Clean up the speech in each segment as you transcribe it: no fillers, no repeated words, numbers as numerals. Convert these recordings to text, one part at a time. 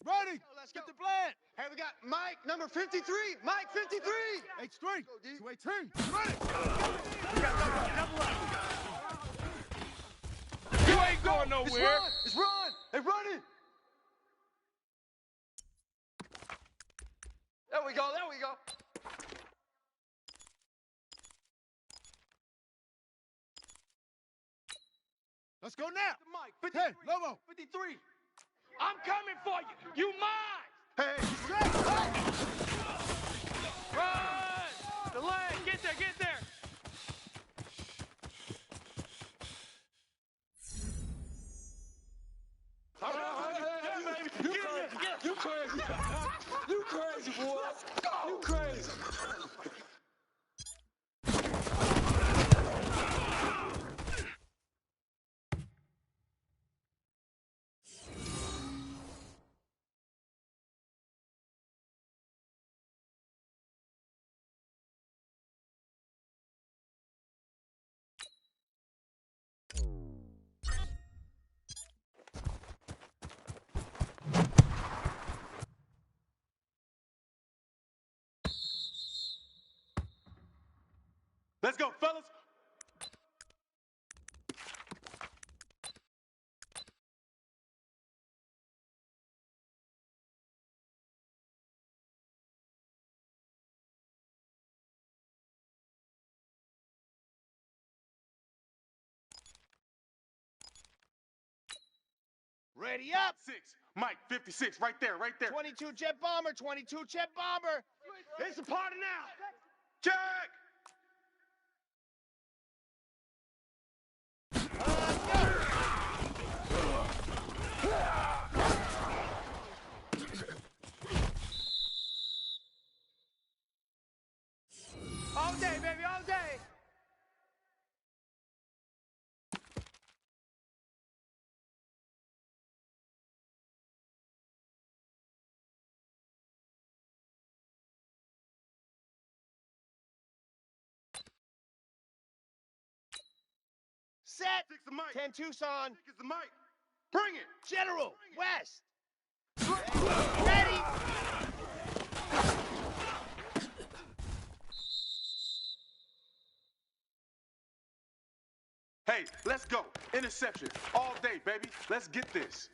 Ready. Let's go. Get the blend. Hey, we got Mike, number 53. Mike, 53. H3. Go, D. 218. Ready. We got double up. You ain't going nowhere. It's run. Hey, run it. There we go. There we go. Let's go now. Mike, 53. Hey, Lobo. 53. I'm coming for you. You mine. Hey, Run. The leg. Get there. Get there. You crazy. You crazy, boy. You crazy. Let's go, fellas. Ready up. 6. Mike, 56, right there, right there. 22 jet bomber. 22 jet bomber. It's a party now. Check. All day, baby, all day. Set. 6 the Mike. 10 Tucson. 6 is the Mike. Bring it. General. West. Ready. Hey, let's go. Interception. All day, baby. Let's get this.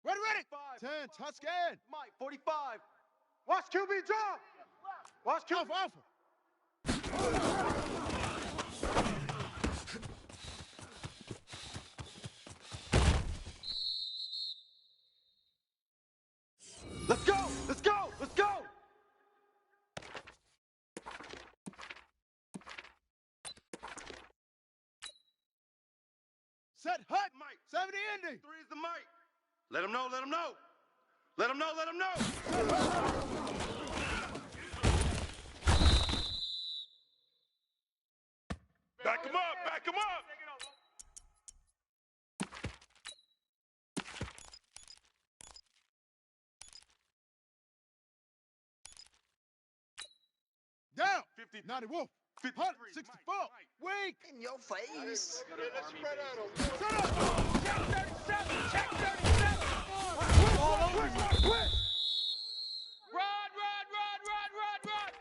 Ready, ready. 5. 10 Tuscan. Mike, 45. Watch QB drop. Watch QB. Alpha, alpha. Let's go. Let's go. Let's go. Set hut. Mike. 70 ending. 3 is the Mike. Let him know. Let him know. Let him know. Let him know. Back him up. Back him up. Down. 50. 90 Wolf. 53. 164. Weak. In your face. Let's spread out on. Shut up. Check 37. Check 37. All over you. Quit. Run, run, run, run, run, run.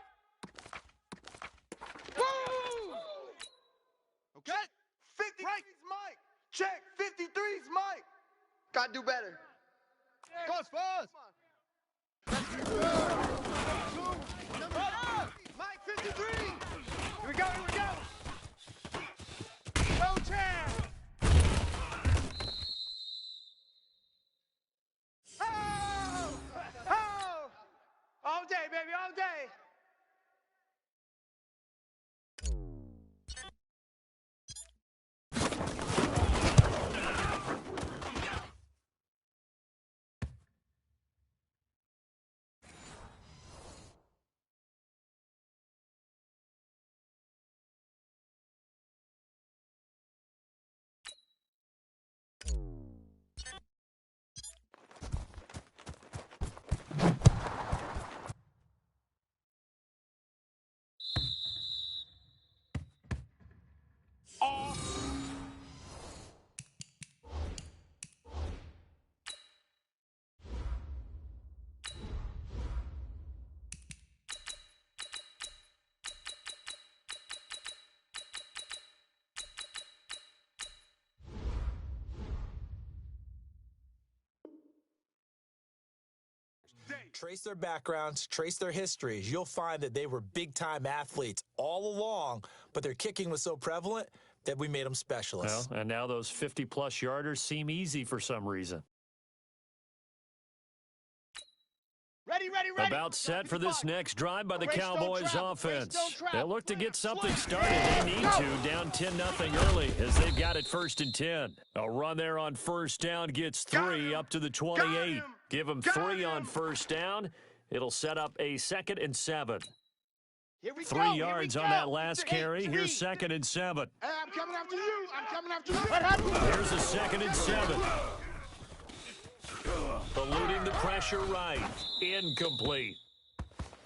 Woo! Okay. 53's Mike. Check. 53's Mike. Gotta do better. Go as far as. Mike, 53. Here we go, here we go. Go, Chad. Oh! Oh! All day, baby, all day. Trace their backgrounds, trace their histories. You'll find that they were big-time athletes all along, but their kicking was so prevalent that we made them specialists. Well, and now those 50-plus yarders seem easy for some reason. Ready. About set for this next drive by the Cowboys offense. They'll look to get something started. They need to, down 10-0 early as they've got it 1st and 10. A run there on 1st down gets 3 up to the 28. Give them 3 on 1st down. It'll set up a 2nd and 7. 3 yards on that last carry. Here's 2nd and 7. Hey, I'm coming after you. Here's a 2nd and 7. Eluding the pressure right. Incomplete.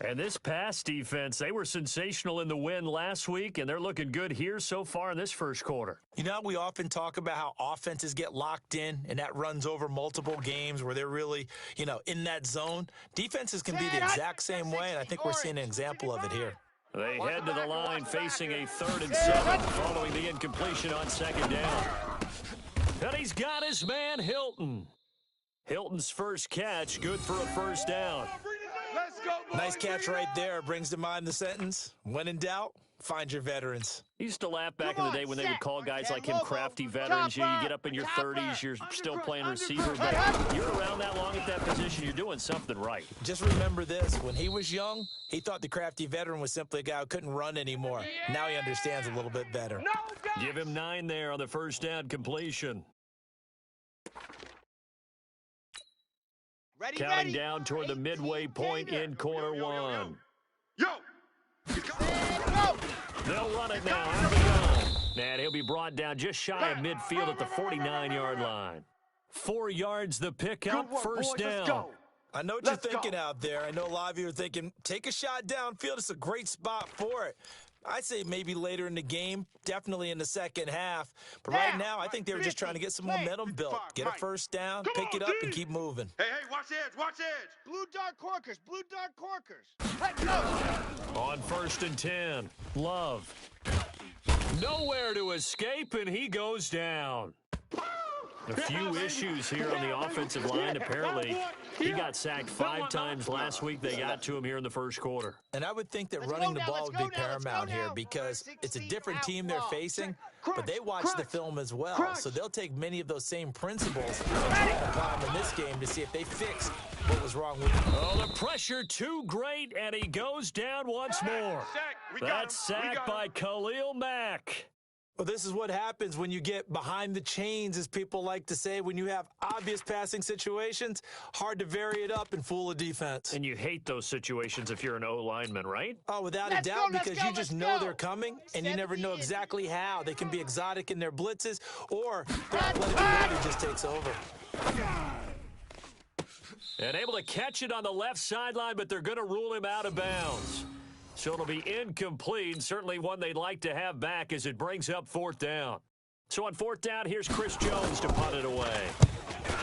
And this pass defense, they were sensational in the win last week, and they're looking good here so far in this first quarter. You know, we often talk about how offenses get locked in, and that runs over multiple games where they're really, in that zone. Defenses can be the exact same way, and I think we're seeing an example of it here. They head to the line facing a 3rd and 7 following the incompletion on 2nd down. And he's got his man, Hilton. Hilton's first catch, good for a 1st down. Let's go, boys. Nice catch right there. Brings to mind the sentence, when in doubt, find your veterans. He used to laugh back in the day when they would call guys like him crafty veterans. You get up in your 30s, you're still playing receiver, but you're around that long at that position, you're doing something right. Just remember this, when he was young, he thought the crafty veteran was simply a guy who couldn't run anymore. Now he understands a little bit better. Give him 9 there on the 1st down completion. Counting down toward the midway point in quarter 1. Yo! They'll run it now. Out we go. And he'll be brought down just shy of midfield at the 49-yard line. 4 yards the pickup, 1st down. I know what you're thinking out there. I know a lot of you are thinking, take a shot downfield. It's a great spot for it. I'd say maybe later in the game, definitely in the second half. But right now, I think they were just trying to get some momentum built. Get a 1st down, pick it up, and keep moving. Hey, watch edge. Blue dark corkers. Let's go. On 1st and 10, Love. Nowhere to escape, and he goes down. A few issues here on the offensive line. Apparently, he got sacked 5 times last week. They got to him here in the first quarter. And I would think that running the ball would be paramount here because it's a different team they're facing, but they watch the film as well. So they'll take many of those same principles and apply them in this game to see if they fix what was wrong with him. Oh, the pressure too great, and he goes down once more. That's sacked by Khalil Mack. Well, this is what happens when you get behind the chains, as people like to say. When you have obvious passing situations, hard to vary it up and fool a defense. And you hate those situations if you're an O-lineman, right? Oh, without a doubt, because you just know they're coming, and you never know exactly how. They can be exotic in their blitzes, or their athletic ability just takes over. And able to catch it on the left sideline, but they're going to rule him out of bounds. So it'll be incomplete, certainly one they'd like to have back as it brings up 4th down. So on 4th down, here's Chris Jones to punt it away.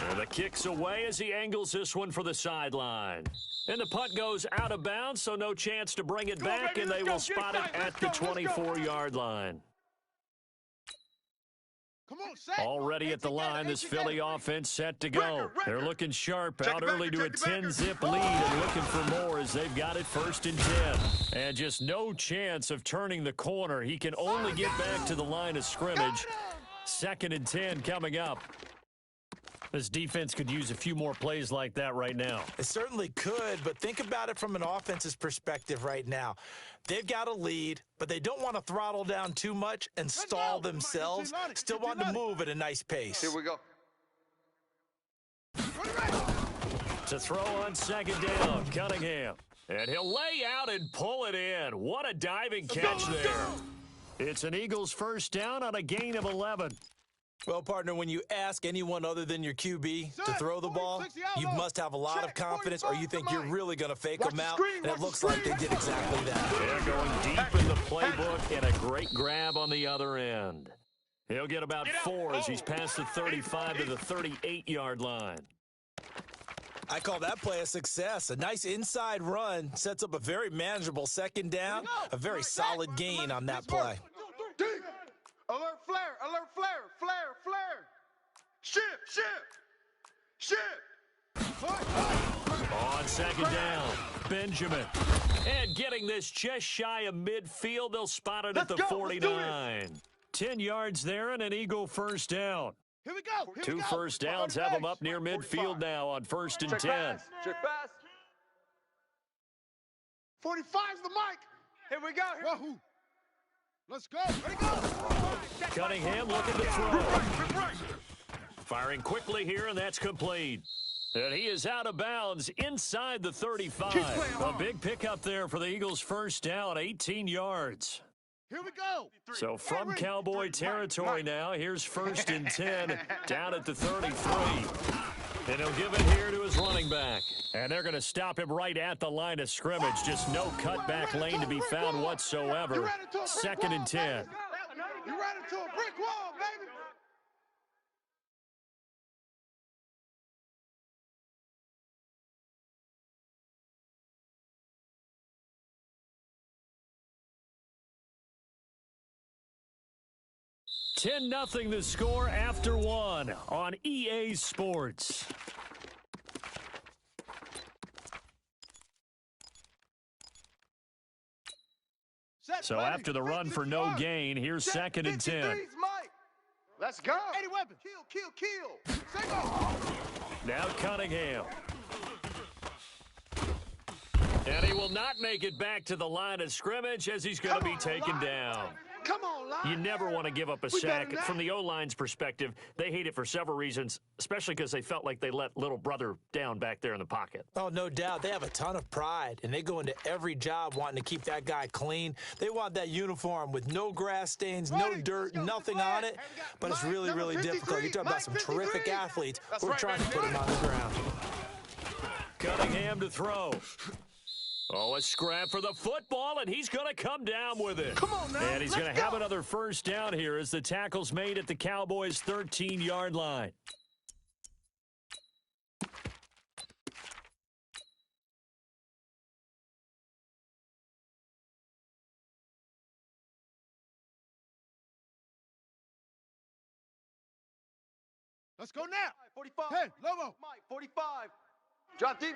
And the kick's away as he angles this one for the sideline. And the punt goes out of bounds, so no chance to bring it back, and they will spot it at the 24-yard line. Already at the line, this Philly offense set to go. They're looking sharp, out early to a 10-zip lead and looking for more as they've got it 1st and 10. And just no chance of turning the corner. He can only get back to the line of scrimmage. 2nd and 10 coming up. This defense could use a few more plays like that right now. It certainly could, but think about it from an offense's perspective right now. They've got a lead, but they don't want to throttle down too much and stall themselves. Still want to move at a nice pace. Here we go. To throw on 2nd down, Cunningham. And he'll lay out and pull it in. What a diving catch there. It's an Eagles 1st down on a gain of 11. Well, partner, when you ask anyone other than your QB to throw the ball, you must have a lot of confidence or you think you're really going to fake them out, and it looks like they did exactly that. They're going deep in the playbook and a great grab on the other end. He'll get about 4 as he's past the 35 to the 38-yard line. I call that play a success. A nice inside run sets up a very manageable 2nd down, a very solid gain on that play. Alert flare, alert flare, flare, flare. Shift. On second down, Benjamin. And getting this just shy of midfield, they'll spot it at the 49. 10 yards there and an Eagle first down. Here we go. Here Two we go. first downs have them up near midfield now on 1st and 10. Check pass. 45's the mic. Here we go. Wahoo. Let's go. Ready, go. Cunningham looking to throw. Firing quickly here, and that's complete. And he is out of bounds inside the 35. A big pickup there for the Eagles' first down, 18 yards. Here we go. So from Cowboy territory now, here's 1st and 10 down at the 33. And he'll give it here to his running back. And they're going to stop him right at the line of scrimmage. Just no cutback lane to be found whatsoever. 2nd and 10. You ran into a brick wall, baby. Ten 0 the score after one on EA Sports. So after the run for no gain, here's 2nd and 10. Let's go. 80 weapon. Kill. Now Cunningham. And he will not make it back to the line of scrimmage as he's going to be taken down. Come on, line. You never want to give up a sack. From the O-line's perspective, they hate it for several reasons, especially because they felt like they let little brother down back there in the pocket. Oh, no doubt. They have a ton of pride, and they go into every job wanting to keep that guy clean. They want that uniform with no grass stains, no dirt, nothing on it. But it's really, really difficult. You're talking about some terrific athletes who are trying to put him on the ground. Cunningham to throw. Oh, a scrap for the football, and he's going to come down with it. Come on now. And he's going to have another first down here as the tackle's made at the Cowboys' 13-yard line. Let's go now. 45. Hey, Lobo. Mike, 45. Drop deep.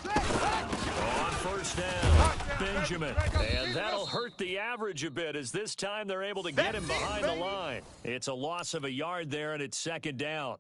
On first down, Benjamin. And that'll hurt the average a bit as this time they're able to get him behind the line. It's a loss of a yard there, and it's 2nd down.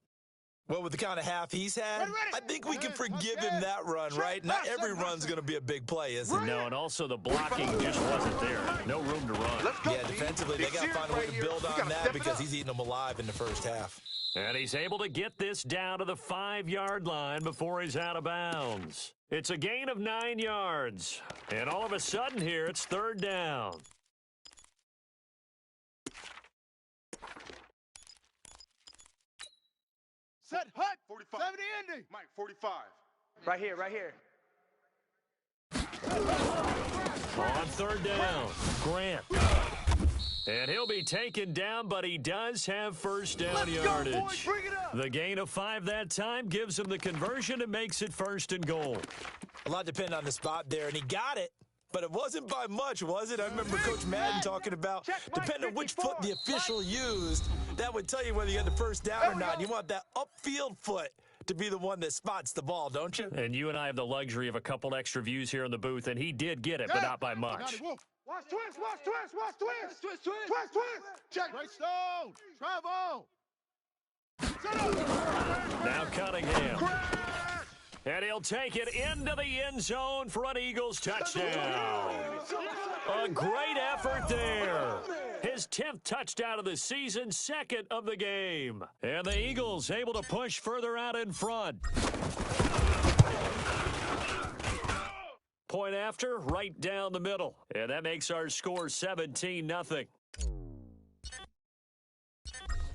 Well, with the kind of half he's had, I think we can forgive him that run, right? Not every run's going to be a big play, is it? No, and also the blocking just wasn't there. No room to run. Yeah, defensively, they got to find a way to build on that because he's eating them alive in the first half. And he's able to get this down to the 5-yard line before he's out of bounds. It's a gain of 9 yards. And all of a sudden here, it's 3rd down. Set hut. 45. 70 Indy. Mike, 45. Right here. On 3rd down, Grant. And he'll be taken down, but he does have first down yardage. Go, boys, bring it up. The gain of 5 that time gives him the conversion and makes it 1st and goal. A lot depended on the spot there, and he got it. But it wasn't by much, was it? I remember Coach Madden talking about, depending on which foot the official used, that would tell you whether you had the first down or not. You want that upfield foot to be the one that spots the ball, don't you? And you and I have the luxury of a couple extra views here in the booth, and he did get it, but not by much. Watch twist. Check. Great stone. Travel. Now Cunningham. And he'll take it into the end zone for an Eagles touchdown. A great effort there. His 10th touchdown of the season, 2nd of the game. And the Eagles able to push further out in front. Point after, right down the middle. And that makes our score 17-0.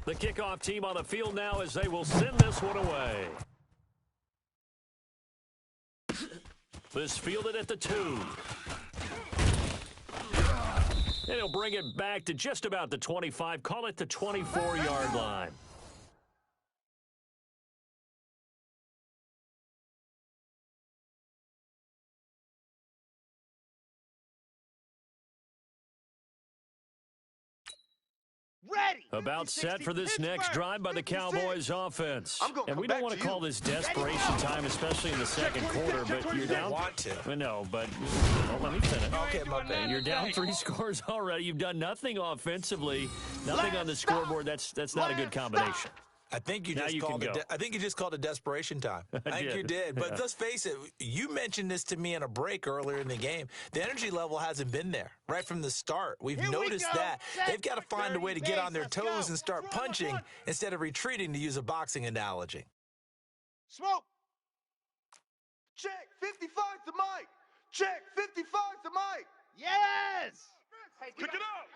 The kickoff team on the field now as they will send this one away. This fielded at the 2. And he'll bring it back to just about the 25. Call it the 24-yard line. Ready. About 50, set for this next drive by the 56. Cowboys offense. I'm gonna And we come don't want back to to call you. this desperation time, especially in the second quarter, but you're down. Want to. I know, but well, let me finish. Okay, my bad. You're down 3 scores already. You've done nothing offensively, nothing on the scoreboard. That's not a good combination. I think you Now just you called can it. go. I think you just called it desperation time. I think did. you did. But Yeah. let's face it. You mentioned this to me in a break earlier in the game. The energy level hasn't been there right from the start. We've Here we noticed go. that Set. they've got to find a way to get on their Let's go. toes and start punching instead of retreating, to use a boxing analogy. Smoke. Check 55 to Mike. Check 55 to Mike. Yes. Pick it up.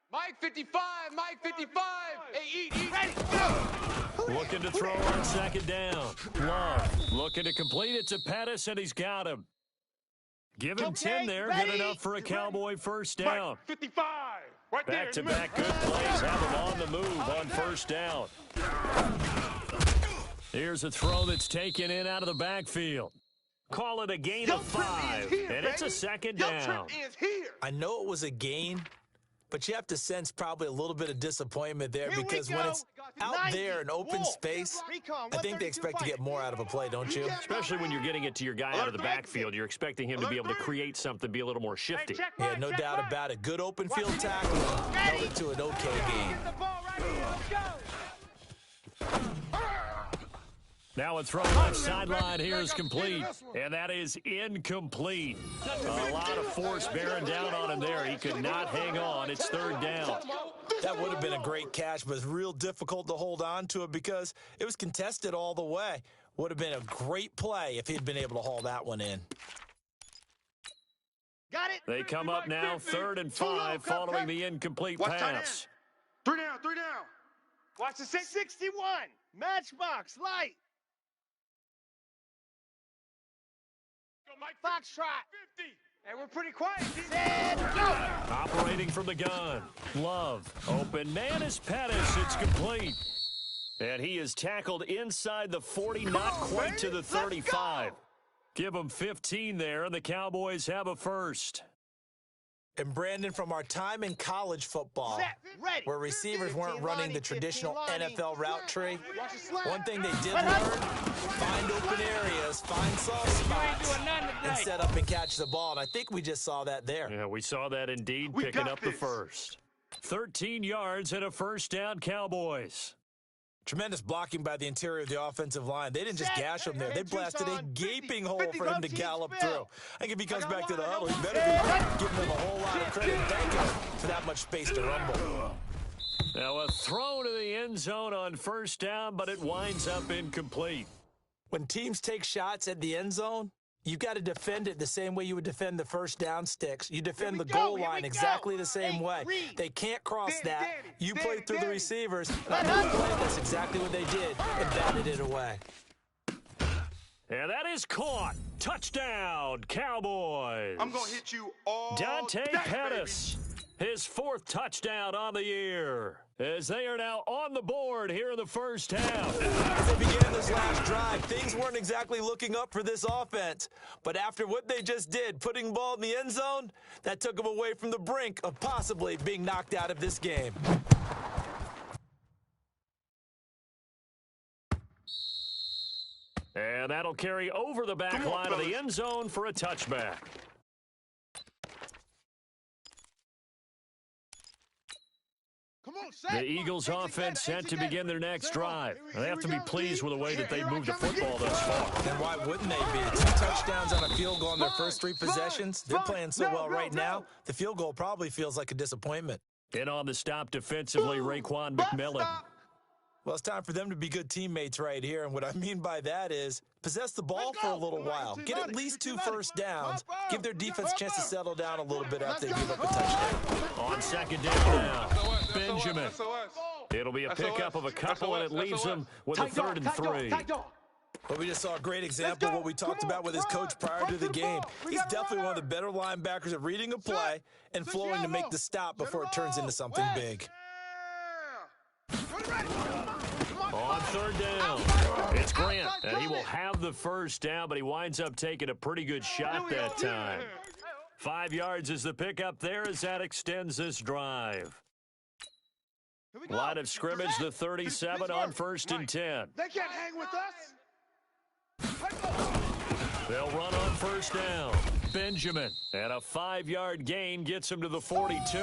Mike 55, Mike 55. Hey, eat. Ready. Go. Looking to throw on second down. Love looking to complete it to Pettis, and he's got him. Give him Okay, 10 there. ready. Good enough for a Cowboy first down. Mike 55. Right there. Back-to-back good plays. Have him on the move on first down. Here's a throw that's taken in out of the backfield. Call it a gain of 5, and it's a second Your down. trip ends here. I know it was a gain, but you have to sense probably a little bit of disappointment there, Here we because when go. it's out 90. there in open Wolf. space, Recon, I think they expect to get more out of a play, don't you? Especially when you're getting it to your guy out of the backfield. You're expecting him to be able to create something, be a little more shifty. Yeah, no doubt about it. Good open field tackle, held it to an okay gain. The ball right here. Let's go. Now a throw left sideline here is complete, and that is incomplete. A lot of force bearing down on him there. He could not hang on. It's third down. That would have been a great catch, but it's real difficult to hold on to it because it was contested all the way. Would have been a great play if he'd been able to haul that one in. Got it. They come up now, 3rd and 5, following the incomplete Watch tight end. pass. 3 down, 3 down. Watch the 61. Matchbox light. Foxtrot. 50. Hey, we're pretty quiet. Set, go. Operating from the gun. Love. Open man is Pettis. It's complete. And he is tackled inside the 40, not quite to the 35. Give him 15 there, and the Cowboys have a first. And Brandon, from our time in college football, Set, ready. where receivers weren't running the traditional 15 Lonnie. NFL route tree, Watch the slap. one thing they did learn, find open areas, find soft spots, and set up and catch the ball. And I think we just saw that there. Yeah, we saw that indeed, We picking got up the this. first. 13 yards and a first down, Cowboys. Tremendous blocking by the interior of the offensive line. They didn't just gash him there. They blasted a gaping hole for him to gallop through. I think if he comes back to the huddle, he better be giving them a whole lot of credit. Thank him for that much space to rumble. Now a throw to the end zone on first down, but it winds up incomplete. When teams take shots at the end zone, you've got to defend it the same way you would defend the first down sticks. You defend the goal line exactly the same way. They can't cross that. You play through the receivers. And on the play, that's exactly what they did, and batted it away. And that is caught. Touchdown, Cowboys. I'm going to hit you all Dante day, Pettis, his 4th touchdown on the year, as they are now on the board here in the first half. As they began this last drive, things weren't exactly looking up for this offense. But after what they just did, putting the ball in the end zone, that took them away from the brink of possibly being knocked out of this game. And that'll carry over the back Come on, line of the fellas. end zone for a touchback. Come on, set. The Eagles offense set to begin their next drive. They have to be pleased with the way that they've moved the football thus far. Then why wouldn't they be? 2 touchdowns on a field goal in their first 3 possessions. They're playing so well right now, the field goal probably feels like a disappointment. In on the stop defensively, Raekwon McMillan. Well, it's time for them to be good teammates right here, and what I mean by that is possess the ball for a little while. Get at least 2 first downs. Give their defense a chance to settle down a little bit after they give up a touchdown. On second down now, Benjamin. It'll be a pickup of a couple, and it leaves them with a 3rd and 3. But we just saw a great example of what we talked about with his coach prior to the game. He's definitely one of the better linebackers at reading a play and flowing to make the stop before it turns into something big. On 3rd down, it's Grant, and he will have the first down, but he winds up taking a pretty good shot that time. 5 yards is the pickup there as that extends this drive. Line of scrimmage, the 37 on 1st and 10. They can't hang with us. They'll run on 1st down. Benjamin, and a 5-yard gain gets him to the 42.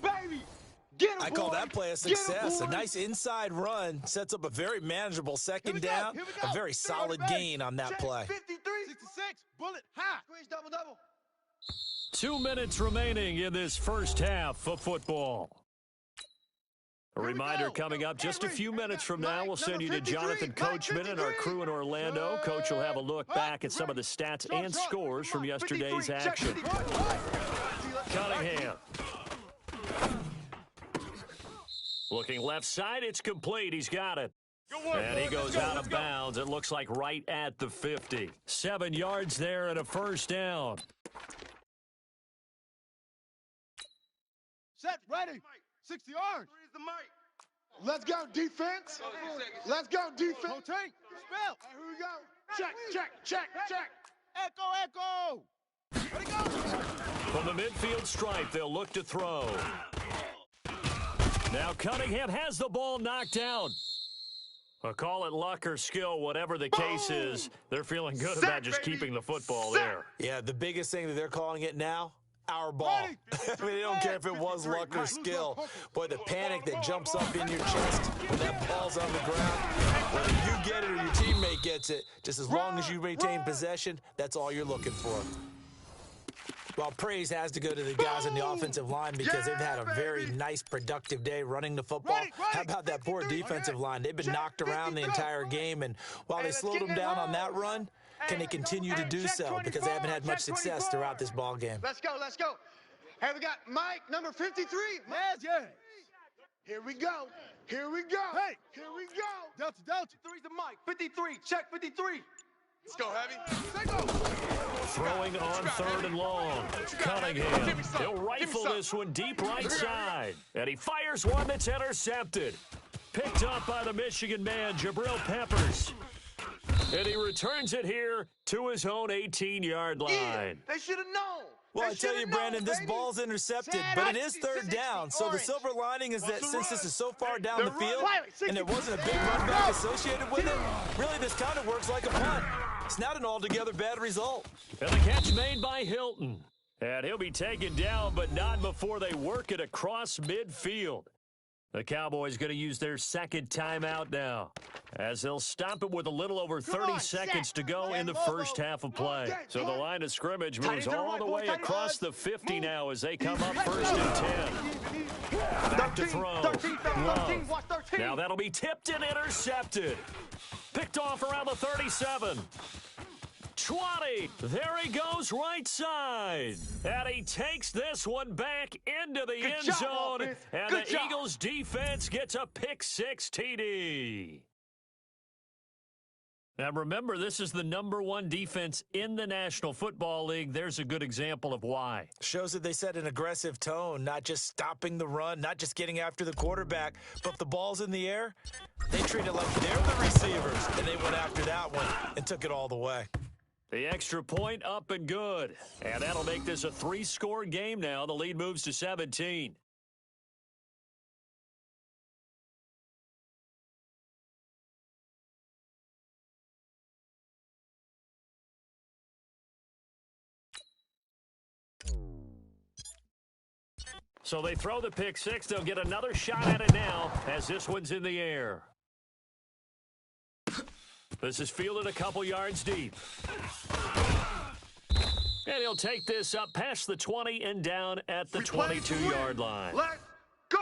Baby, get him, I call that play a success. A nice inside run sets up a very manageable 2nd down. A very solid gain on that play. 53, 66, bullet high. Squeeze double. 2 minutes remaining in this first half of football. A reminder coming up just a few minutes from now. We'll send you to Jonathan Coachman and our crew in Orlando. Coach will have a look back at some of the stats and scores from yesterday's action. Cunningham. Looking left side, it's complete. He's got it. And he goes out of bounds. It looks like right at the 50. 7 yards there and a 1st down. Set, ready. 60 yards. Where's the mic? Let's go, defense. Let's go, defense. Rotate. Spell. Here we go. Check. Echo. Ready, go. From the midfield stripe, they'll look to throw. Now Cunningham has the ball knocked out. Call it luck or skill, whatever the case is. They're feeling good about just keeping the football there. Yeah, the biggest thing that they're calling it now, our ball. I mean, they don't care if it was luck or skill. Boy, the panic that jumps up in your chest when that ball's on the ground, whether you get it or your teammate gets it, just as long as you retain possession, that's all you're looking for. Well, praise has to go to the guys on the offensive line because they've had a very nice, productive day running the football. How about that poor defensive line? They've been knocked around the entire game, and while they slowed them down on that run, can they continue to do so? Because they haven't had much success throughout this ball game. Let's go. Hey, we got Mike, number 53. Yes. Here we go. Hey, here we go. Delta. 3's the Mike. 53. Check 53. Let's go, Heavy. Throwing on 3rd and long. Cunningham. He'll rifle this one deep right side. And he fires one that's intercepted. Picked up by the Michigan man, Jabril Peppers. And he returns it here to his own 18-yard line. Yeah, they should have known. Well, I tell you, Brandon, this ball's intercepted, but it is 3rd down. So the silver lining is that since this is so far down the field and there wasn't a big run back associated with it, really this kind of works like a punt. It's not an altogether bad result. And the catch made by Hilton. And he'll be taken down, but not before they work it across midfield. The Cowboys going to use their 2nd timeout now, as they'll stop it with a little over 30 seconds to go in the first half of play. So the line of scrimmage moves all the way across the 50 now as they come up 1st and 10. Back to throw. Love. Now that'll be tipped and intercepted. Picked off around the 37. 20. There he goes right side. And he takes this one back into the end zone. And the Eagles defense gets a pick-6 TD. Now remember, this is the #1 defense in the National Football League. There's a good example of why. Shows that they set an aggressive tone, not just stopping the run, not just getting after the quarterback, but if the ball's in the air, they treat it like they're the receivers. And they went after that one and took it all the way. The extra point up and good. And that'll make this a 3-score game now. The lead moves to 17. So they throw the pick-6. They'll get another shot at it now as this one's in the air. This is fielded a couple yards deep. And he'll take this up past the 20 and down at the 22-yard line. Let's go.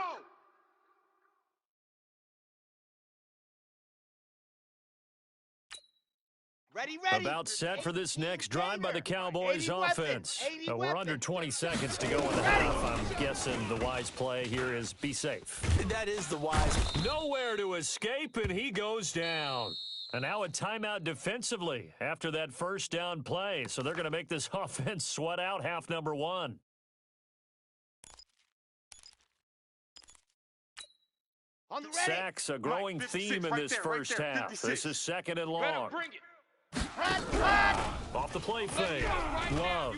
Ready. About set for this next drive by the Cowboys offense. We're under 20 seconds to go in the half. I'm guessing the wise play here is be safe. That is the wise. Nowhere to escape, and he goes down. And now a timeout defensively after that first down play. So they're going to make this offense sweat out half number 1. Sacks, a growing theme in this first half. This is 2nd and long. Off the play fake. Love.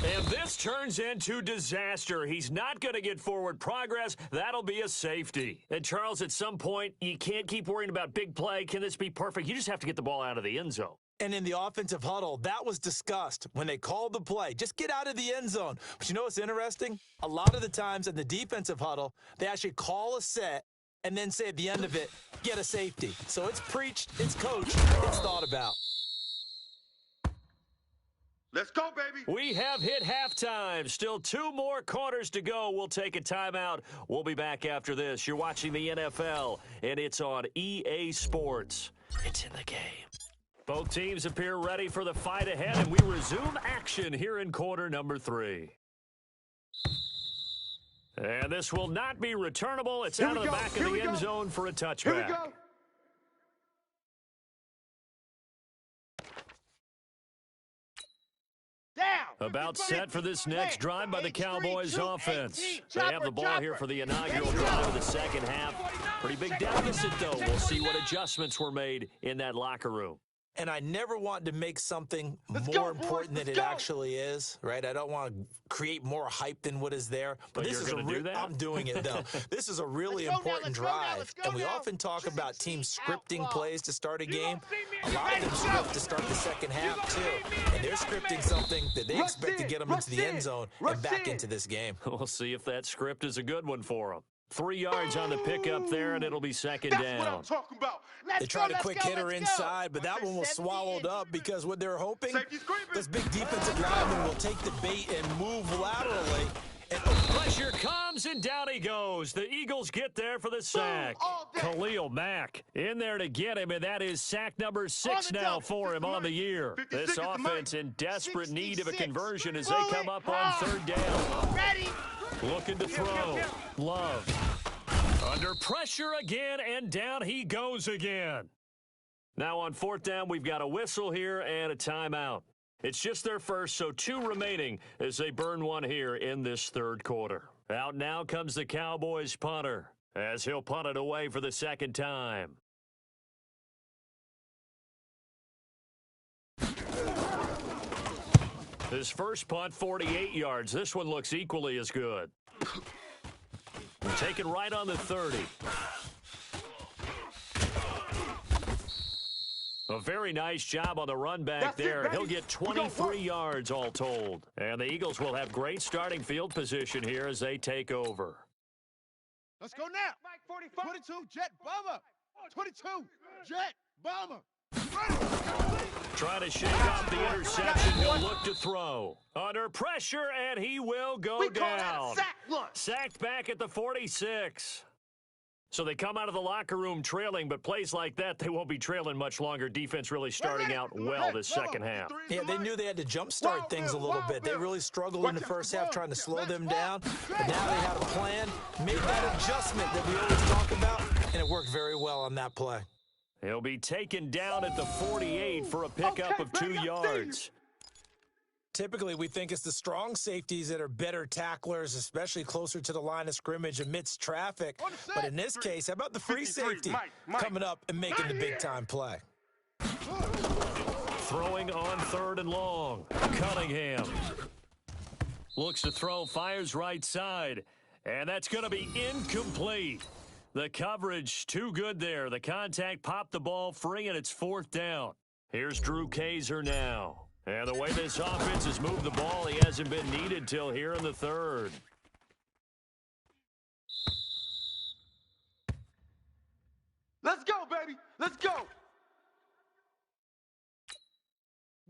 And this turns into disaster. He's not going to get forward progress. That'll be a safety. And, Charles, at some point, you can't keep worrying about big play. Can this be perfect? You just have to get the ball out of the end zone. And in the offensive huddle, that was discussed when they called the play. Just get out of the end zone. But you know what's interesting? A lot of the times in the defensive huddle, they actually call a set and then say at the end of it, get a safety. So it's preached, it's coached, it's thought about. Let's go, baby. We have hit halftime. Still 2 more quarters to go. We'll take a timeout. We'll be back after this. You're watching the NFL, and it's on EA Sports. It's in the game. Both teams appear ready for the fight ahead, and we resume action here in quarter number 3. And this will not be returnable. It's out of the back of the end zone for a touchback. Here we go. About set for this next drive by the Cowboys offense. They have the ball here for the inaugural drive of the second half. Pretty big deficit, though. We'll see what adjustments were made in that locker room. And I never want to make something more important than it actually is, right? I don't want to create more hype than what is there. But this is I'm doing it, though. This is a really important drive. And we often talk about teams scripting plays to start a game. A lot of them script to start the second half, too. And they're scripting something that they expect to get them into the end zone and back into this game. We'll see if that script is a good one for them. 3 yards on the pickup there, and it'll be second down. That's what I'm talking about. They tried a quick hitter inside, but that one was swallowed up because what they're hoping, this big defensive lineman will take the bait and move laterally. And pressure comes, and down he goes. The Eagles get there for the sack. Khalil Mack in there to get him, and that is sack number 6 now for him on the year. This offense in desperate need of a conversion as they come up on 3rd down. Looking to throw. Love. Under pressure again, and down he goes again. Now on 4th down, we've got a whistle here and a timeout. It's just their first, so 2 remaining as they burn one here in this 3rd quarter. Out now comes the Cowboys punter as he'll punt it away for the 2nd time. His first punt, 48 yards. This one looks equally as good. Taken right on the 30. A very nice job on the run back there. He'll get 23 yards all told. And the Eagles will have great starting field position here as they take over. Let's go now. 22, jet bomber. 22, jet bomber. Trying to shake off the interception. He'll look to throw. Under pressure, and he will go down. Sacked back at the 46. So they come out of the locker room trailing, but plays like that, they won't be trailing much longer. Defense really starting out well this second half. Yeah, they knew they had to jumpstart things a little bit. They really struggled in the first half trying to slow them down, but now they had a plan, made that adjustment that we always talk about, and it worked very well on that play. He'll be taken down at the 48 for a pickup of 2 yards. Typically, we think it's the strong safeties that are better tacklers, especially closer to the line of scrimmage amidst traffic. But in this case, how about the free safety coming up and making the big-time play? Throwing on 3rd and long. Cunningham looks to throw, fires right side, and that's going to be incomplete. The coverage too good there. The contact popped the ball free, and it's 4th down. Here's Drew Kaiser now. And the way this offense has moved the ball, he hasn't been needed till here in the 3rd. Let's go, baby. Let's go.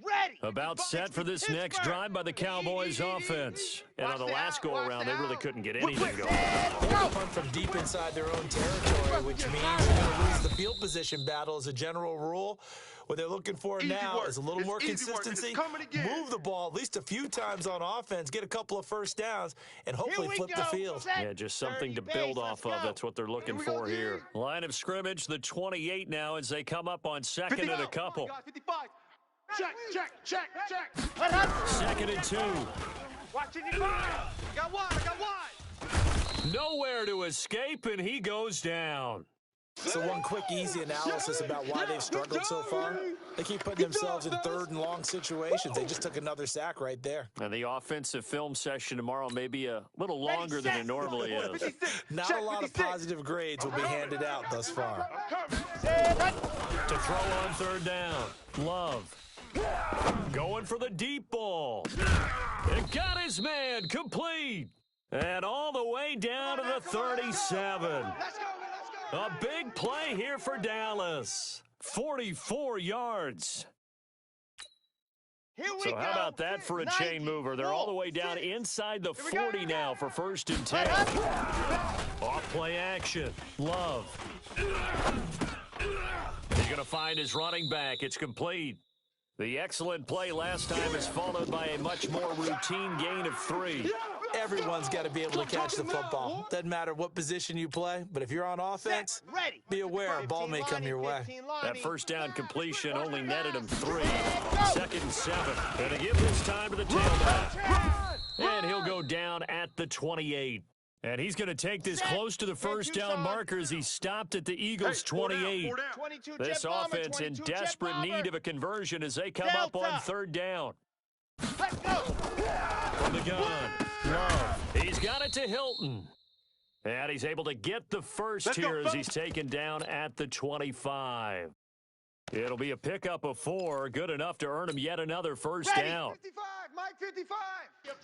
Ready. About set for this next drive by the Cowboys offense. And on the last go-around, they really couldn't get anything going. They punt from deep inside their own territory, which means they're going to lose the field position battle as a general rule. What they're looking for now is a little more consistency, move the ball at least a few times on offense, get a couple of first downs, and hopefully flip the field. Yeah, just something to build off of. That's what they're looking for here. Line of scrimmage, the 28 now as they come up on 2nd and a couple. 55. Check. 2nd and 2. Watch it. I got one. Nowhere to escape, and he goes down. So one quick, easy analysis about why they've struggled so far. They keep putting themselves in third and long situations. They just took another sack right there. And the offensive film session tomorrow may be a little longer than it normally is. Not a lot of positive grades will be handed out thus far. To throw on third down, Love. Going for the deep ball. It got his man complete. And all the way down to the 37. A big play here for Dallas. 44 yards. So how about that for a chain mover? They're all the way down inside the 40 now for 1st and 10. Off play action. Love. He's going to find his running back. It's complete. The excellent play last time is followed by a much more routine gain of 3. Everyone's got to be able to catch the football. Doesn't matter what position you play, but if you're on offense, be aware a ball may come your way. That first down completion only netted him 3. 2nd and 7. And to give this time to the tailback. And he'll go down at the 28. And he's going to take this close to the first down marker as he stopped at the Eagles' 28. This offense in desperate need of a conversion as they come up on 3rd down. Let's go. From the gun, Love. He's got it to Hilton. And he's able to get the first here as he's taken down at the 25. It'll be a pickup of 4, good enough to earn him yet another first down. 55, Mike 55.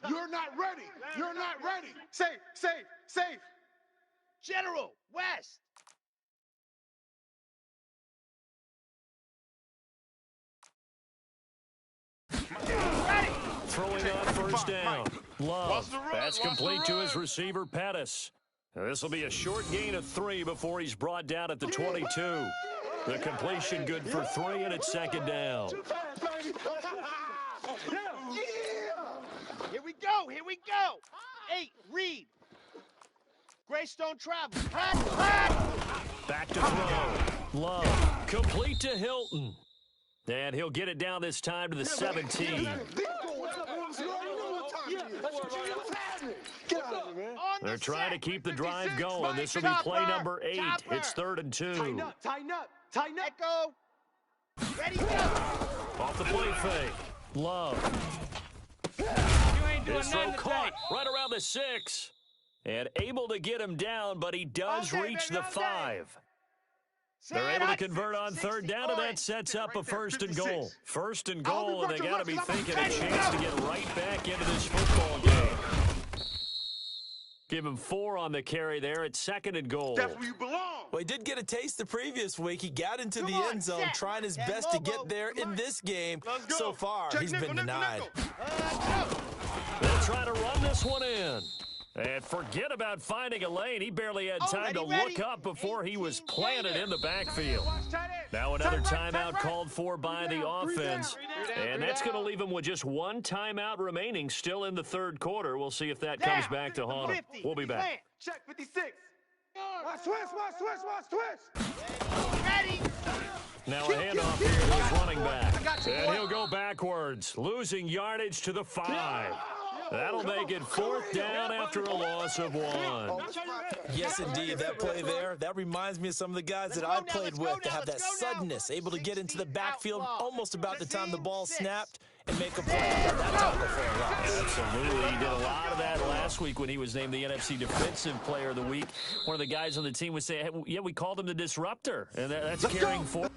You're not ready. You're not ready. Safe, safe, safe. General, West. Throwing on first down. Love. That's complete to his receiver, Pettis. This will be a short gain of 3 before he's brought down at the 22. The completion good for 3, and it's 2nd down. Here we go. Here we go. 8, Reed. Greystone travel. Back to throw. Love. Complete to Hilton. And he'll get it down this time to the 17. They're trying to keep the drive going. This will be play number 8. It's 3rd and 2. Tighten up. Tighten up. Echo. Ready, go. Off the play fake. Love. His throw caught right around the 6. And able to get him down, but he does reach the 5. They're able to convert on 3rd down, and that sets up a 1st and goal. 1st and goal, and they got to be thinking a chance to get right back into this football game. Give him 4 on the carry there at 2nd and goal. That's where you belong. Well, he did get a taste the previous week. He got into the end zone, trying his best to get there in this game. So far, he's been denied. They'll try to run this one in. And forget about finding a lane. He barely had time to look up before he was planted in the backfield. Now another timeout called for by the offense. And that's going to leave him with just 1 timeout remaining still in the 3rd quarter. We'll see if that comes back to haunt him. We'll be back. Check 56. Watch twist. Ready. Now a handoff here to his running back. And he'll go backwards, losing yardage to the 5. That'll make it 4th down after a loss of 1. Yes, indeed. That play there, that reminds me of some of the guys that I played with to have that suddenness, able to get into the backfield almost about the time the ball snapped and make a play. That type of play, right? Absolutely. He did a lot of that last week when he was named the NFC Defensive Player of the Week. One of the guys on the team would say, hey, yeah, we called him the disruptor. And that's carrying forward.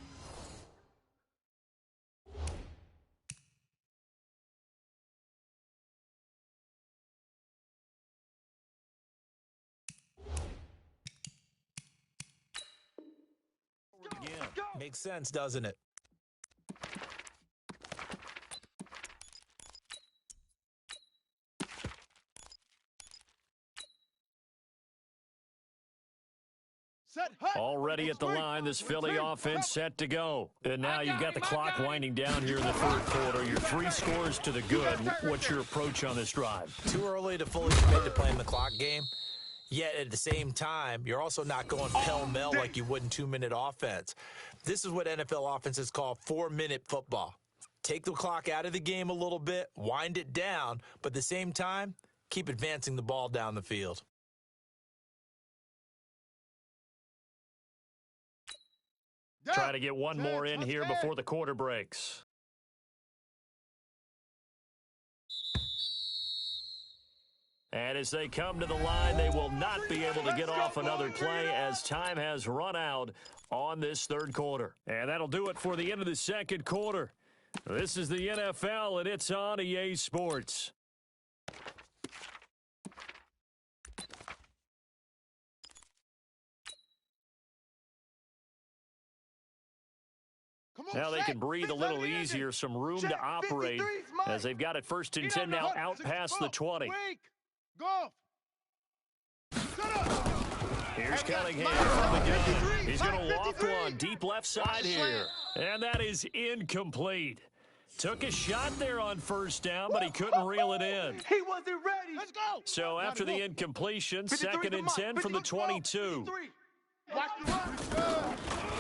Makes sense, doesn't it? Already at the line, this Philly offense set to go. And now you've got the clock winding down here in the 3rd quarter. Your 3 scores to the good. What's your approach on this drive? Too early to fully commit to playing the clock game. Yet at the same time, you're also not going pell-mell like you would in 2-minute offense. This is what NFL offenses call 4-minute football. Take the clock out of the game a little bit, wind it down, but at the same time, keep advancing the ball down the field. Try to get one more in here before the quarter breaks. And as they come to the line, they will not be able to get off another play as time has run out on this third quarter. And that'll do it for the end of the second quarter. This is the NFL, and it's on EA Sports. Now they can breathe a little easier, some room to operate as they've got it 1st and 10 now out past the 20. Go. Here's Cunningham from the gun. He's going to loft one deep left side here. And that is incomplete. Took a shot there on 1st down, but he couldn't reel it in. He wasn't ready. Let's go. So after the incompletion, 2nd and 10 from the 22.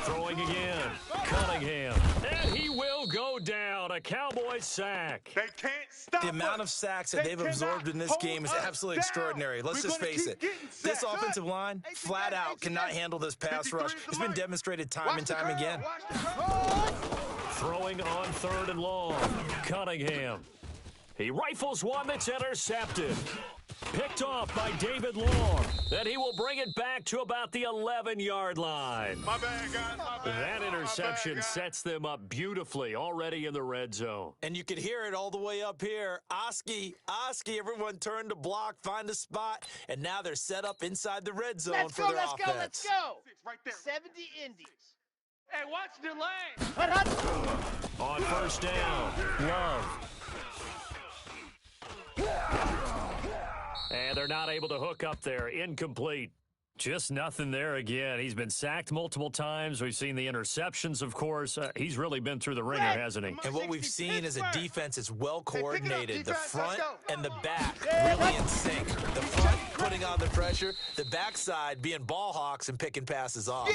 Throwing again. Cunningham. And he will go down. A Cowboys sack. They can't stop The amount of sacks that they've absorbed in this game is absolutely extraordinary. Let's just face it. This offensive line, flat out, cannot handle this pass rush. It's been demonstrated time and time again. Throwing on 3rd and long. Cunningham. He rifles one that's intercepted. Picked off by David Long. Then he will bring it back to about the 11-yard line. My bad, guys. My bad. That interception sets them up beautifully already in the red zone. And you could hear it all the way up here. Oski, everyone turned to block, find a spot, and now they're set up inside the red zone for their offense. Let's go. Right there. 70 Indies. Hey, watch the lane. On 1st down, Love. And they're not able to hook up there. Incomplete. Just nothing there again. He's been sacked multiple times. We've seen the interceptions, of course. He's really been through the ringer, hasn't he? And what we've seen is a defense that's well coordinated. The front and the back really in sync. The front putting on the pressure, the backside being ball hawks and picking passes off.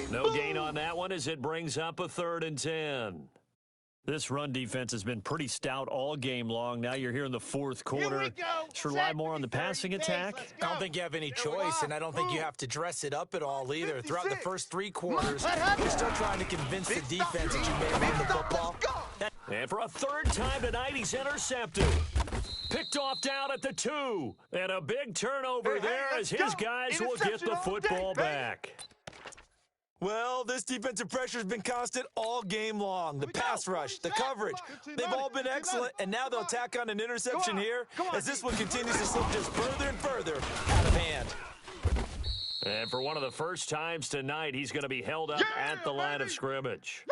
No gain on that one as it brings up a 3rd and 10. This run defense has been pretty stout all game long. Now you're here in the 4th quarter. Should rely more on the passing attack. I don't think you have any choice, and I don't think you have to dress it up at all either. Throughout the first 3 quarters, you're still trying to convince the defense that you may run the football. And for a 3rd time tonight, he's intercepted. Picked off down at the 2. And a big turnover there as his guys will get the football back. Well, this defensive pressure has been constant all game long. The pass rush, the coverage, they've all been excellent, and now they'll tack on an interception here as this one continues to slip just further and further out of hand. And for one of the first times tonight, he's going to be held up at the line of scrimmage.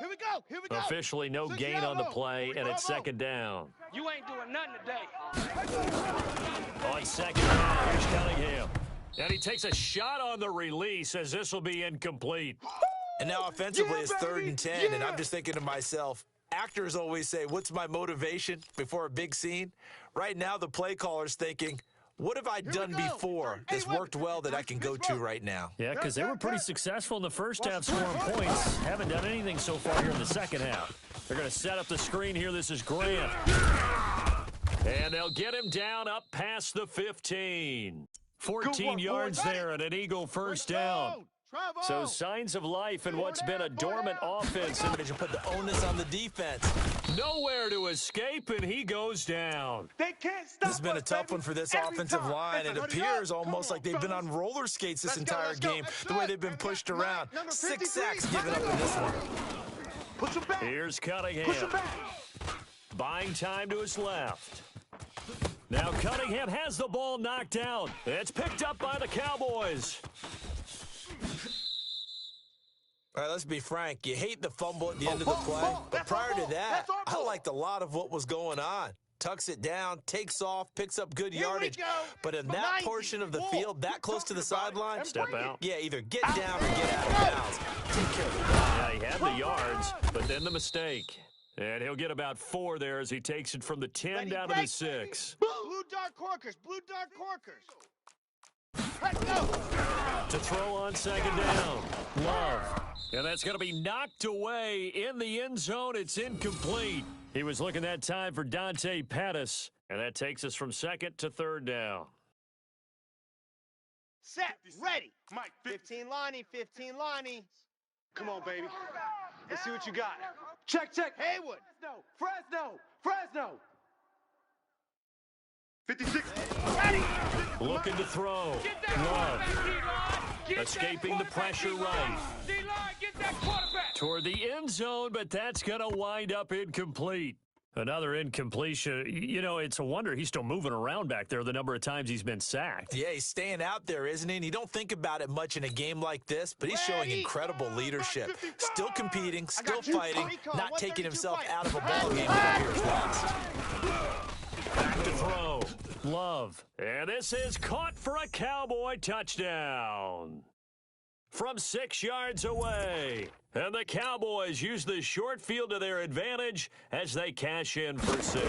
Here we go. Here we go. Officially no gain on the play, and it's 2nd down. You ain't doing nothing today. On 2nd down, here's Cunningham. And he takes a shot on the release as this will be incomplete. And now offensively it's 3rd and 10, and I'm just thinking to myself, actors always say, what's my motivation before a big scene? Right now the play caller's thinking, what have I done before that's worked well that I can go to right now? Yeah, because they were pretty successful in the first half scoring points. Haven't done anything so far here in the second half. They're going to set up the screen here. This is Grant. And they'll get him down up past the 15. 14 yards there and an Eagle 1st down. So signs of life in what's been a dormant offense. And put the onus on the defense. Nowhere to escape, and he goes down. They can't stop. This has been a tough one for this offensive line. It appears almost like they've been on roller skates this entire game, the way they've been pushed around. 6 sacks given up in this one. Here's Cunningham. Buying time to his left. Now Cunningham has the ball knocked out. It's picked up by the Cowboys. All right, let's be frank. You hate the fumble at the end of the play, but prior to that, I liked a lot of what was going on. Tucks it down, takes off, picks up good yardage. But in that portion of the field, that close to the sideline, step out. Yeah, either get down or get out of bounds. Take care of it. Yeah, he had the yards, but then the mistake. And he'll get about 4 there as he takes it from the 10 down to the 6. Blue dart corkers. Blue dart corkers. Let's go. To throw on 2nd down. Love. And that's going to be knocked away in the end zone. It's incomplete. He was looking that time for Dante Pettis. And that takes us from 2nd to 3rd down. Set. Ready. Mike. 15 Lonnie. 15 Lonnie. Come on, baby. Let's see what you got. Check. Haywood. Fresno. 56. Looking to throw. Love. Escaping the pressure right. Toward the end zone, but that's going to wind up incomplete. Another incompletion. You know, it's a wonder he's still moving around back there the number of times he's been sacked. Yeah, he's staying out there, isn't he? And you don't think about it much in a game like this, but he's showing incredible leadership. Still competing, still fighting, not taking himself out of a ball game that appears lost. Back to throw. Love. And this is caught for a Cowboy touchdown. From 6 yards away. And the Cowboys use the short field to their advantage as they cash in for 6.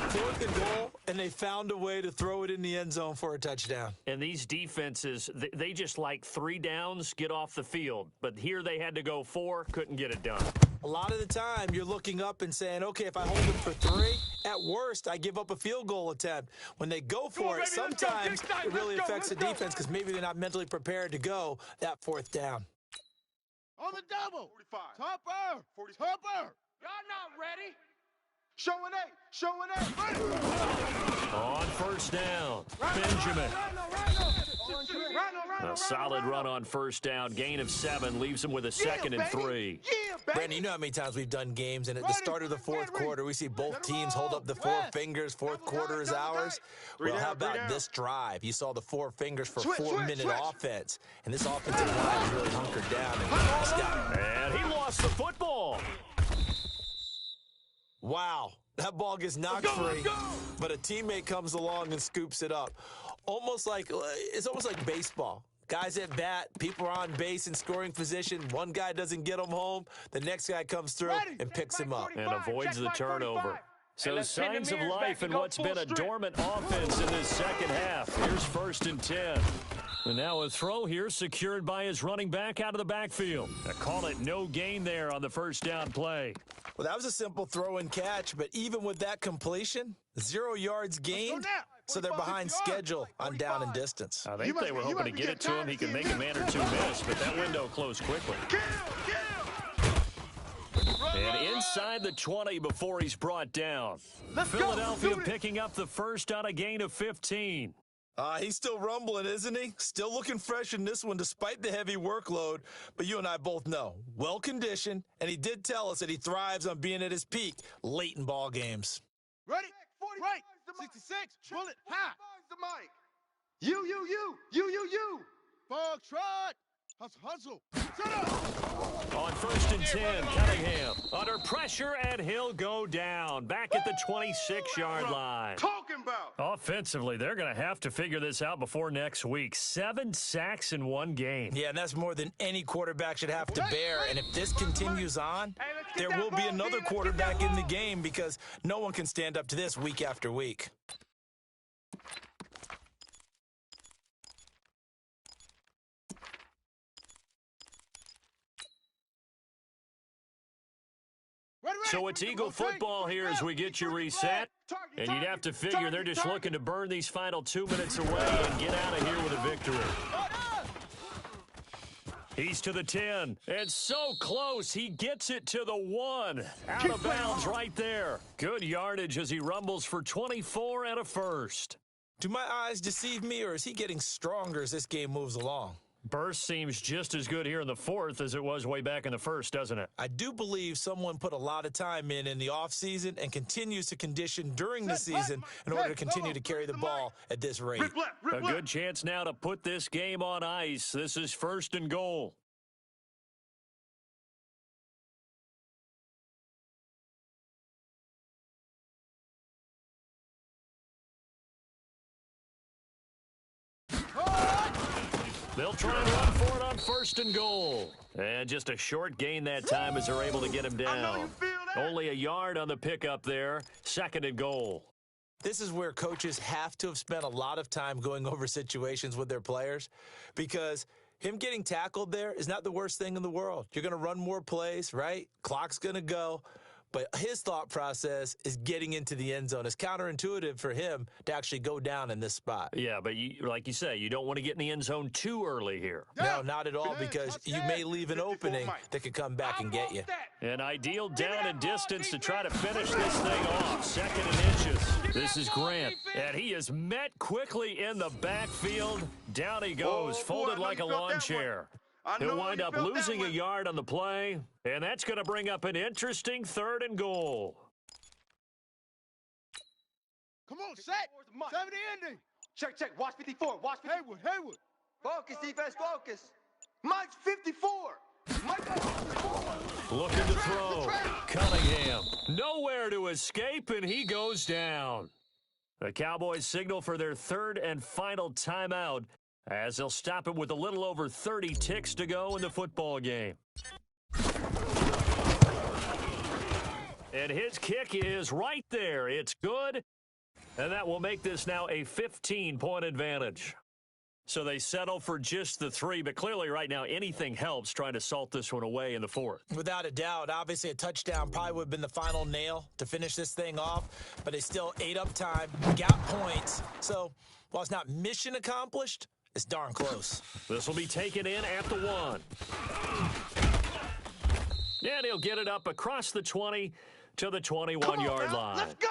4th and goal, and they found a way to throw it in the end zone for a touchdown. And these defenses, they just like 3 downs, get off the field. But here they had to go 4, couldn't get it done. A lot of the time, you're looking up and saying, okay, if I hold them for 3, at worst, I give up a field goal attempt. When they go for it, sometimes it really affects the defense because maybe they're not mentally prepared to go that 4th down. On the double. 45. Topper. 40. Topper. Y'all not ready. Showing 8. On first down, Benjamin. A solid run on first down. Gain of 7 leaves him with a 2nd and 3. Brandon, you know how many times we've done games, and at the start of the 4th quarter, we see both teams hold up the 4 fingers. 4th quarter is ours. Well, how about this drive? You saw the 4 fingers for 4-minute offense, and this offensive line is really hunkered down and lost out. And he lost the football. Wow, that ball gets knocked free, but a teammate comes along and scoops it up. It's almost like baseball. Guys at bat, people are on base in scoring position. One guy doesn't get him home. The next guy comes through and picks him up. And avoids the turnover. So signs of life in what's been a dormant offense in this second half. Here's 1st and 10. And now a throw here secured by his running back out of the backfield. I call it no gain there on the first down play. Well, that was a simple throw and catch, but even with that completion, 0 yards gained, so they're behind schedule on down and distance. I think they were hoping to get it to him. He could make a man or 2 miss, but that window closed quickly. And inside the 20 before he's brought down. Philadelphia picking up the first on a gain of 15. He's still rumbling, isn't he? Still looking fresh in this one despite the heavy workload. But you and I both know, well-conditioned, and he did tell us that he thrives on being at his peak late in ball games. Ready? 40. Right. 66. Bullet. High. The mic. You. Bug trot. Hustle. Shut up. On 1st and 10, Cunningham under pressure, and he'll go down. Back at the 26-yard line. Talking about. Offensively, they're going to have to figure this out before next week. 7 sacks in 1 game. Yeah, and that's more than any quarterback should have to bear. And if this continues on, there will be another quarterback in the game because no one can stand up to this week after week. So it's Eagle football here as we get you reset. And you'd have to figure they're just looking to burn these final 2 minutes away and get out of here with a victory. He's to the 10, and so close, he gets it to the 1. Out of bounds right there. Good yardage as he rumbles for 24 and a first. Do my eyes deceive me, or is he getting stronger as this game moves along? Burst seems just as good here in the 4th as it was way back in the 1st, doesn't it? I do believe someone put a lot of time in the offseason and continues to condition during the season in order to continue to carry the ball at this rate. A good chance now to put this game on ice. This is 1st and goal. They'll try and run for it on 1st and goal. And just a short gain that time as they're able to get him down. Only a yard on the pickup there. 2nd and goal. This is where coaches have to have spent a lot of time going over situations with their players because him getting tackled there is not the worst thing in the world. You're going to run more plays, right? Clock's going to go. But his thought process is getting into the end zone. It's counterintuitive for him to actually go down in this spot. Yeah, but like you say, you don't want to get in the end zone too early here. No, not at all, because you may leave an opening that could come back and get you. An ideal down and distance to try to finish this thing off. 2nd and inches. This is Grant, and he is met quickly in the backfield. Down he goes, folded like a lawn chair. He'll wind up losing a yard on the play, and that's going to bring up an interesting 3rd and goal. Come on, set. 70 ending. Check, check. Watch 54. Watch 54. Haywood. Focus, defense, focus. Mike's 54. Looking to throw. Cunningham. Nowhere to escape, and he goes down. The Cowboys signal for their 3rd and final timeout, as they'll stop it with a little over 30 ticks to go in the football game. And his kick is right there. It's good, and that will make this now a 15-point advantage. So they settle for just the 3, but clearly right now anything helps trying to salt this one away in the 4th. Without a doubt, obviously a touchdown probably would have been the final nail to finish this thing off, but they still ate up time, got points. So while it's not mission accomplished, it's darn close. This will be taken in at the 1. And he'll get it up across the 20 to the 21-yard line. Let's go.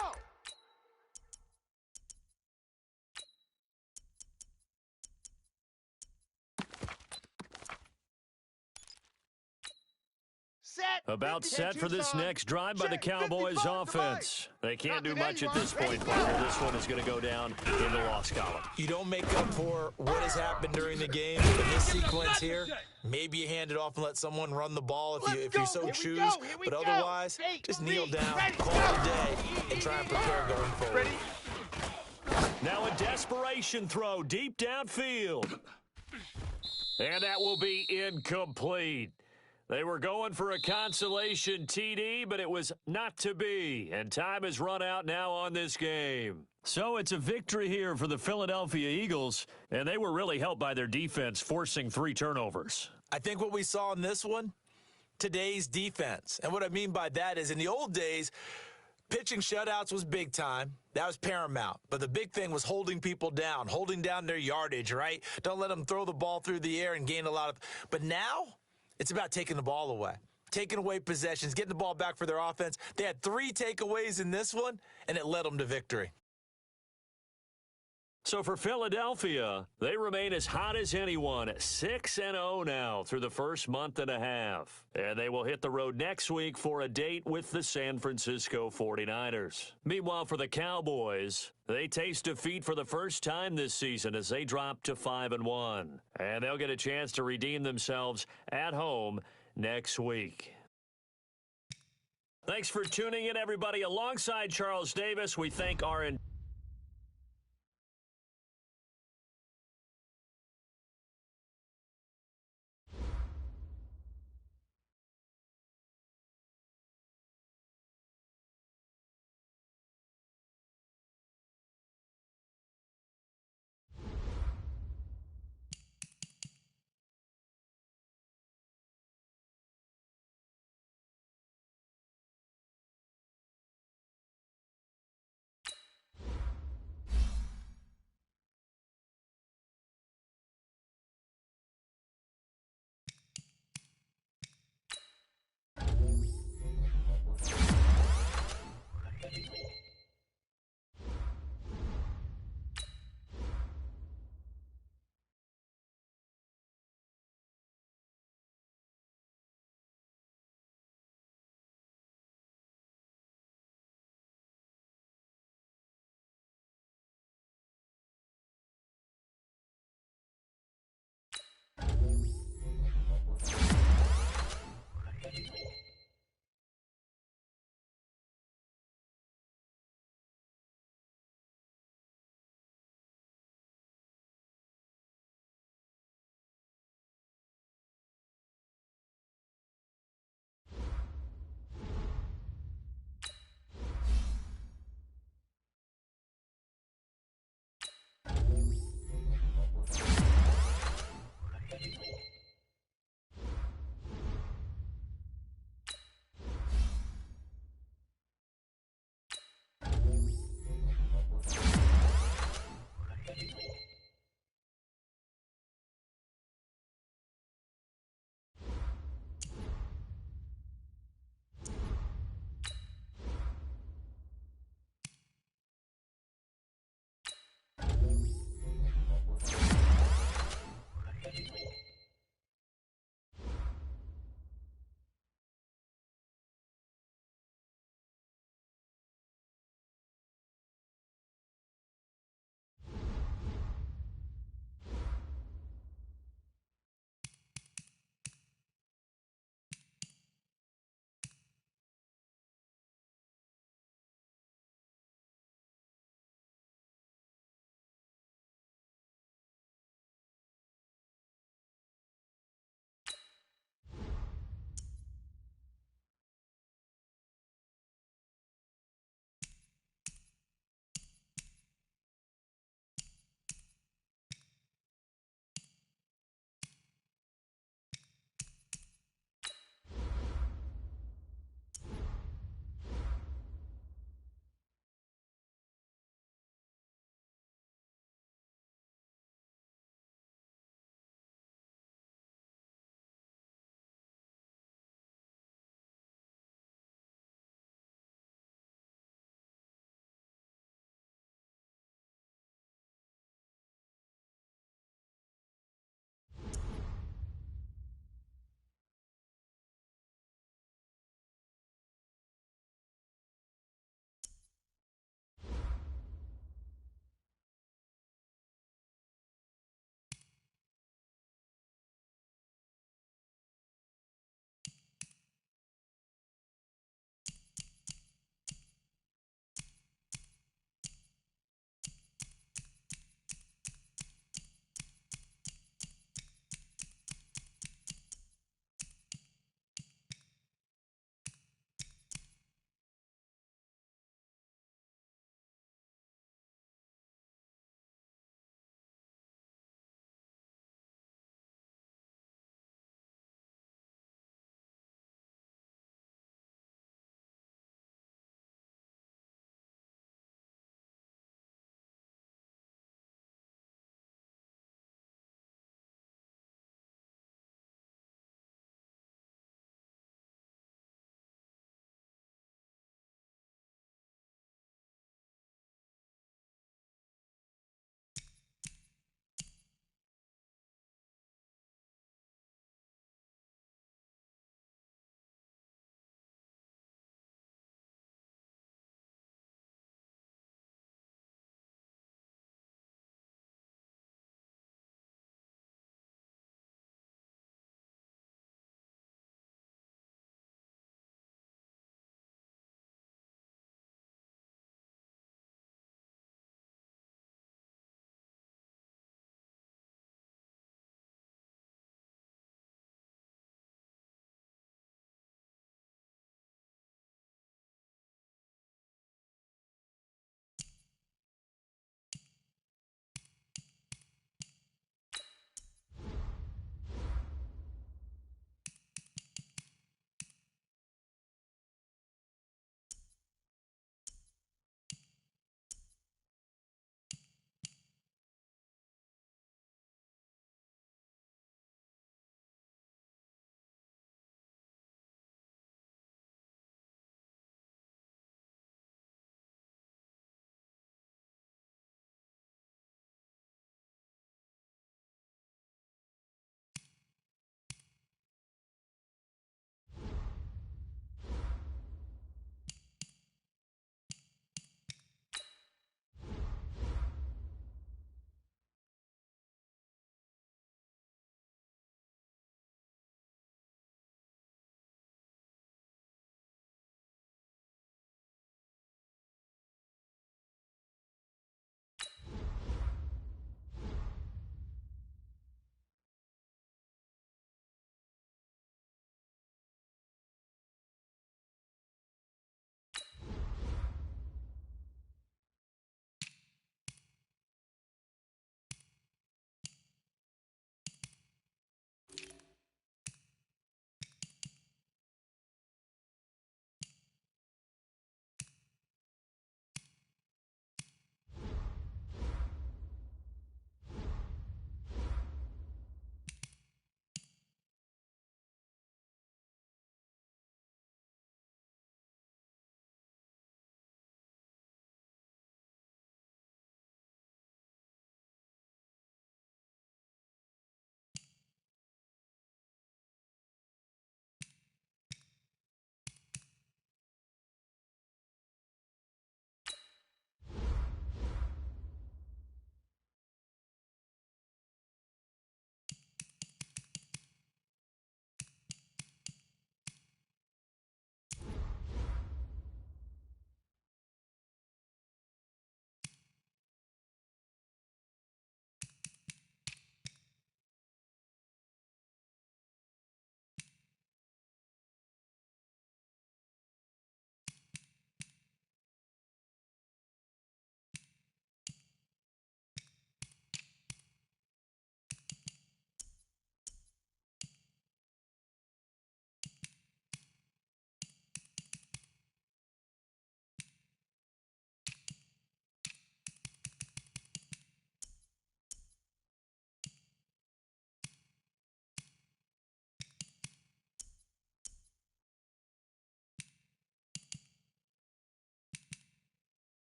About set for this next drive by the Cowboys offense. They can't do much at this point, partner. This one is going to go down in the loss column. You don't make up for what has happened during the game in this sequence here. Maybe you hand it off and let someone run the ball if you so choose. But otherwise, just kneel down, call it a day, and try and prepare going forward. Now a desperation throw deep downfield. And that will be incomplete. They were going for a consolation TD, but it was not to be. And time has run out now on this game. So it's a victory here for the Philadelphia Eagles, and they were really helped by their defense forcing 3 turnovers. I think what we saw in this one, today's defense. And what I mean by that is in the old days, pitching shutouts was big time. That was paramount. But the big thing was holding people down, holding down their yardage, right? Don't let them throw the ball through the air and gain a lot of. But now it's about taking the ball away, taking away possessions, getting the ball back for their offense. They had 3 takeaways in this one, and it led them to victory. So for Philadelphia, they remain as hot as anyone, 6-0 now through the first month and a half. And they will hit the road next week for a date with the San Francisco 49ers. Meanwhile, for the Cowboys, they taste defeat for the first time this season as they drop to 5-1. And they'll get a chance to redeem themselves at home next week. Thanks for tuning in, everybody. Alongside Charles Davis, we thank our